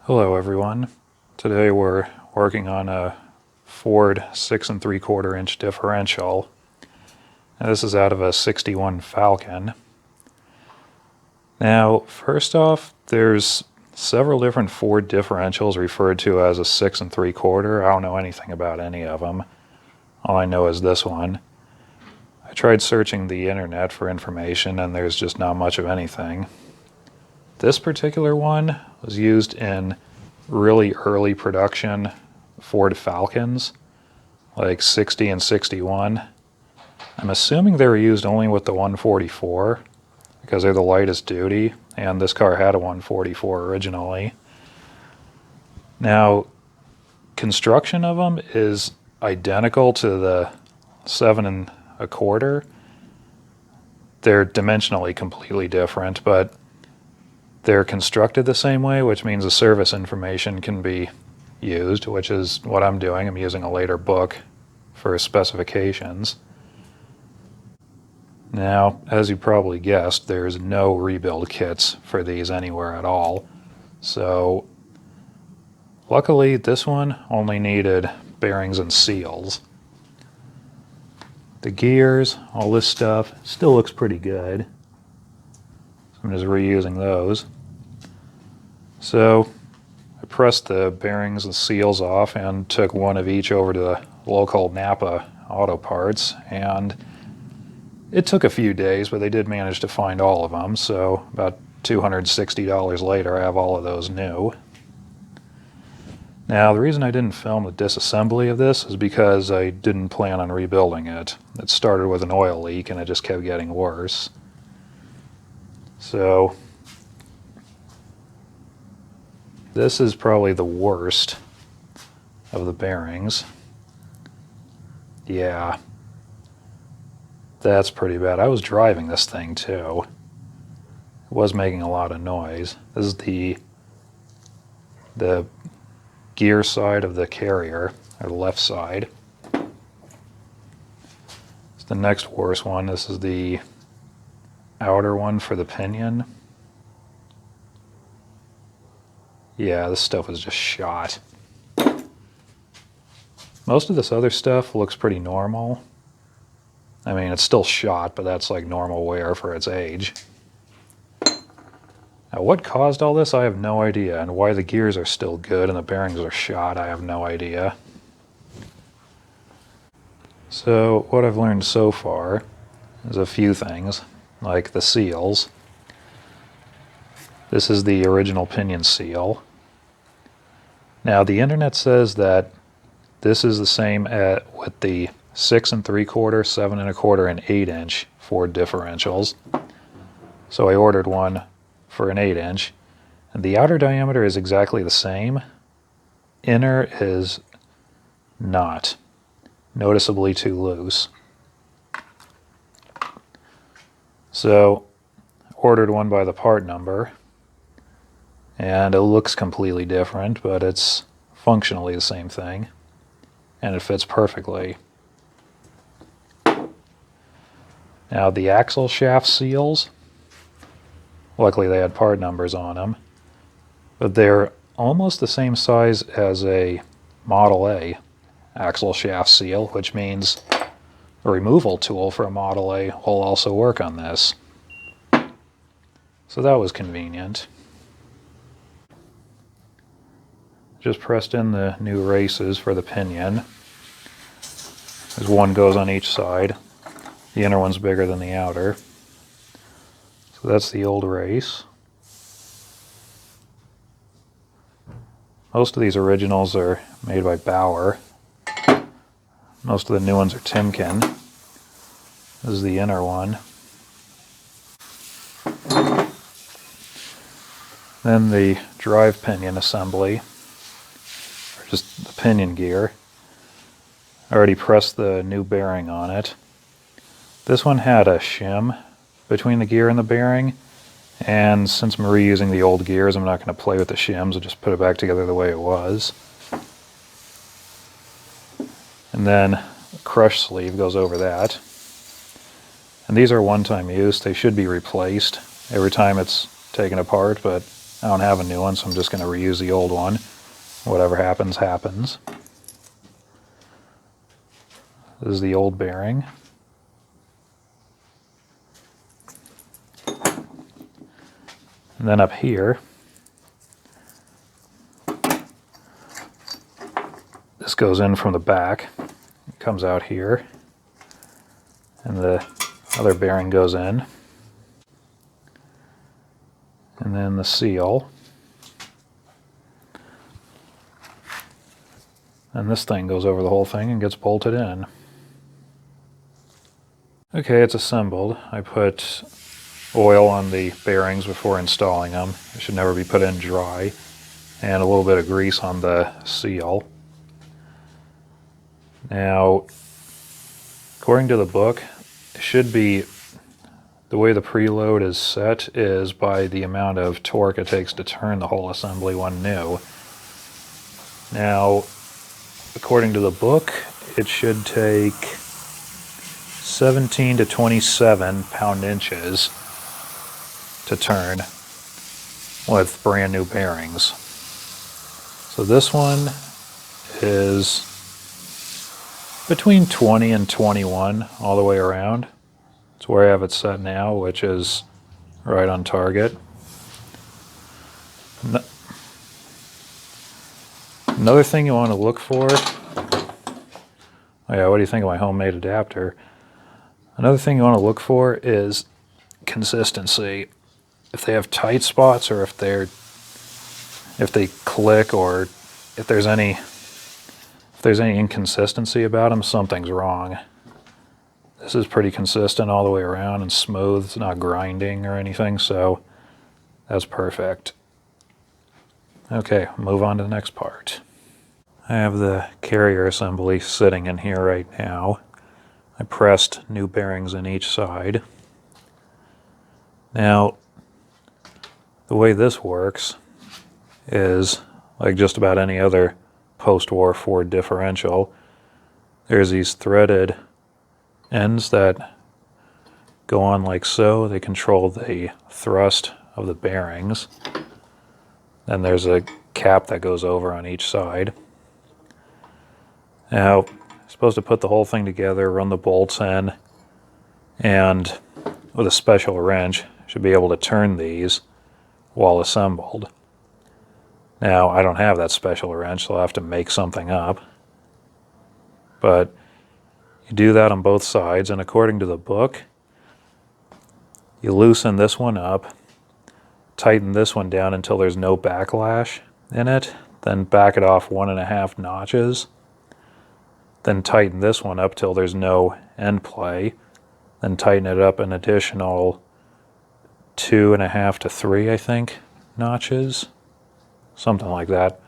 Hello everyone. Today we're working on a Ford 6 3/4 inch differential. And this is out of a 61 Falcon. Now, first off, there's several different Ford differentials referred to as a 6 3/4. I don't know anything about any of them. All I know is this one. I tried searching the internet for information and there's just not much of anything. This particular one was used in really early production Ford Falcons, like 60 and 61. I'm assuming they were used only with the 144 because they're the lightest duty, and this car had a 144 originally. Now, construction of them is identical to the 7 1/4. They're dimensionally completely different, but they're constructed the same way, which means the service information can be used, which is what I'm doing. I'm using a later book for specifications. Now, as you probably guessed, there's no rebuild kits for these anywhere at all. So, luckily, this one only needed bearings and seals. The gears, all this stuff, still looks pretty good. So I'm just reusing those. So I pressed the bearings and seals off and took one of each over to the local Napa Auto Parts, and it took a few days, but they did manage to find all of them, so about $260 later I have all of those new. Now, the reason I didn't film the disassembly of this is because I didn't plan on rebuilding it. It started with an oil leak and it just kept getting worse. So this is probably the worst of the bearings. Yeah, that's pretty bad. I was driving this thing too. It was making a lot of noise. This is the gear side of the carrier, or the left side. It's the next worst one. This is the outer one for the pinion. Yeah, this stuff was just shot. Most of this other stuff looks pretty normal. I mean, it's still shot, but that's like normal wear for its age. Now, what caused all this, I have no idea, and why the gears are still good and the bearings are shot, I have no idea. So, what I've learned so far is a few things, like the seals. This is the original Pinion Seal. Now, the internet says that this is the same with the 6 3/4, 7 1/4, and 8 inch Ford differentials. So I ordered one for an 8 inch. And the outer diameter is exactly the same. Inner is not. Noticeably too loose. So, ordered one by the part number. And it looks completely different, but it's functionally the same thing. And it fits perfectly. Now, the axle shaft seals, luckily they had part numbers on them, but they're almost the same size as a Model A axle shaft seal, which means a removal tool for a Model A will also work on this. So that was convenient. Just pressed in the new races for the pinion. As one goes on each side. The inner one's bigger than the outer. So that's the old race. Most of these originals are made by Bauer. Most of the new ones are Timken. This is the inner one. Then the drive pinion assembly, or just the pinion gear. I already pressed the new bearing on it. This one had a shim between the gear and the bearing, and since I'm reusing the old gears, I'm not going to play with the shims. I'll just put it back together the way it was. And then a crush sleeve goes over that. And these are one-time use. They should be replaced every time it's taken apart, but I don't have a new one, so I'm just going to reuse the old one. Whatever happens, happens. This is the old bearing. And then up here, this goes in from the back. It comes out here. And the other bearing goes in. And then the seal. And this thing goes over the whole thing and gets bolted in. Okay, it's assembled. I put oil on the bearings before installing them. It should never be put in dry. And a little bit of grease on the seal. Now, according to the book, it should be, the way the preload is set is by the amount of torque it takes to turn the whole assembly when new. Now, according to the book, it should take 17 to 27 pound-inches to turn with brand new bearings. So this one is between 20 and 21 all the way around. It's where I have it set now, which is right on target. Another thing you want to look for, oh yeah, what do you think of my homemade adapter? Another thing you want to look for is consistency. If they have tight spots, or if they click, or if there's any inconsistency about them, something's wrong. This is pretty consistent all the way around and smooth. It's not grinding or anything, so that's perfect. Okay, move on to the next part. I have the carrier assembly sitting in here right now. I pressed new bearings in each side. Now, the way this works is like just about any other post-war Ford differential. There's these threaded ends that go on like so. They control the thrust of the bearings. Then there's a cap that goes over on each side. Now, I'm supposed to put the whole thing together, run the bolts in, and with a special wrench, should be able to turn these while assembled. Now, I don't have that special wrench, so I'll have to make something up. But you do that on both sides, and according to the book, you loosen this one up, tighten this one down until there's no backlash in it, then back it off 1.5 notches, then tighten this one up till there's no end play, then tighten it up an additional 2.5 to 3, I think, notches, something like that.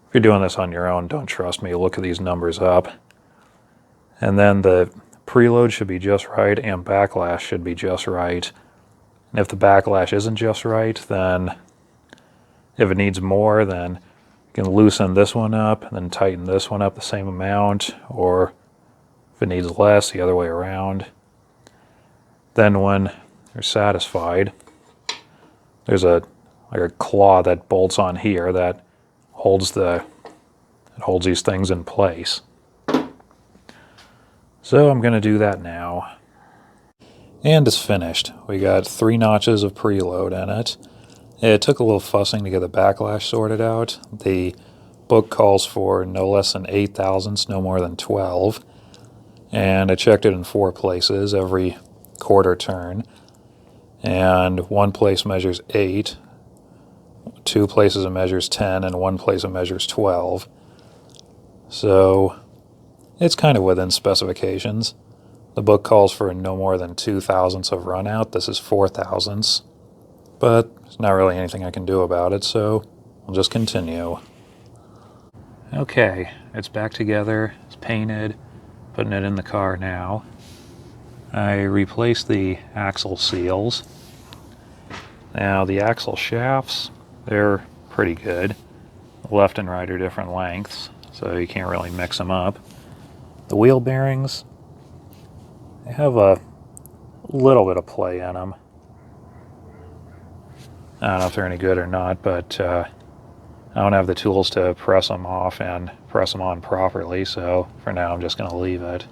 If you're doing this on your own, don't trust me, look at these numbers up. And then the preload should be just right, and backlash should be just right. And if the backlash isn't just right, then if it needs more, then you can loosen this one up and then tighten this one up the same amount, or if it needs less, the other way around. Then when you're satisfied, there's like a claw that bolts on here that holds these things in place. So I'm going to do that now. And it's finished. We got 3 notches of preload in it. It took a little fussing to get the backlash sorted out. The book calls for no less than 8 thousandths, no more than 12. And I checked it in 4 places every quarter turn. And one place measures 8, 2 places it measures 10, and 1 place it measures 12. So it's kind of within specifications. The book calls for no more than 2 thousandths of run out. This is 4 thousandths. But there's not really anything I can do about it, so I'll just continue. Okay, it's back together. It's painted. Putting it in the car now. I replaced the axle seals. Now the axle shafts, they're pretty good. Left and right are different lengths, so you can't really mix them up. The wheel bearings, they have a little bit of play in them. I don't know if they're any good or not, but I don't have the tools to press them off and press them on properly, so for now I'm just going to leave it.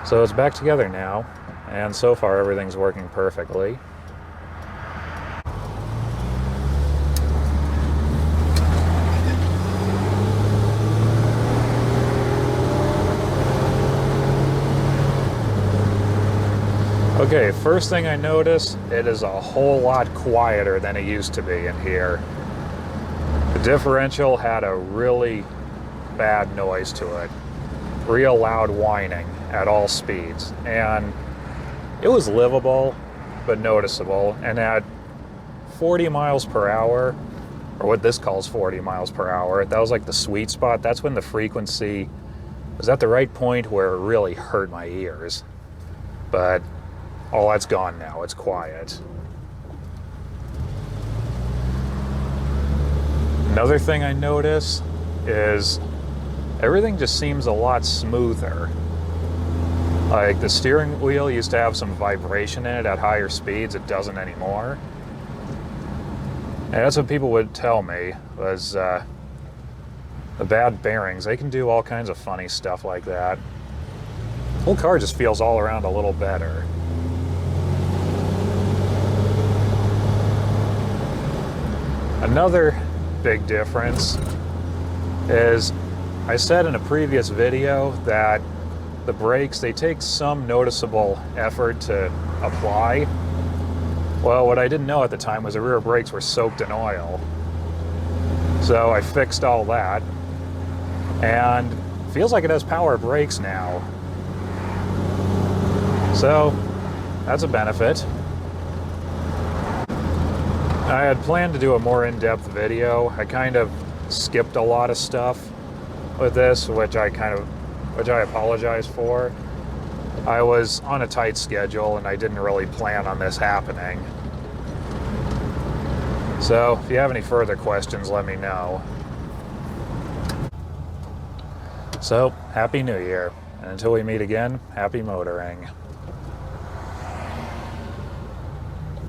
So it's back together now, and so far everything's working perfectly. Okay, first thing I notice, it is a whole lot quieter than it used to be in here. The differential had a really bad noise to it. Real loud whining at all speeds, and it was livable but noticeable. And at 40 miles per hour, or what this calls 40 miles per hour, that was like the sweet spot. That's when the frequency was at the right point where it really hurt my ears. But all that's gone now. It's quiet. Another thing I notice is everything just seems a lot smoother. Like the steering wheel used to have some vibration in it at higher speeds. It doesn't anymore. And that's what people would tell me was the bad bearings. They can do all kinds of funny stuff like that. The whole car just feels all around a little better. Another big difference is, I said in a previous video that the brakes, they take some noticeable effort to apply. Well, what I didn't know at the time was the rear brakes were soaked in oil. So I fixed all that, and it feels like it has power brakes now. So that's a benefit. I had planned to do a more in-depth video. I kind of skipped a lot of stuff with this, which I apologize for. I was on a tight schedule and I didn't really plan on this happening. So if you have any further questions, let me know. So, Happy New Year, and until we meet again, happy motoring.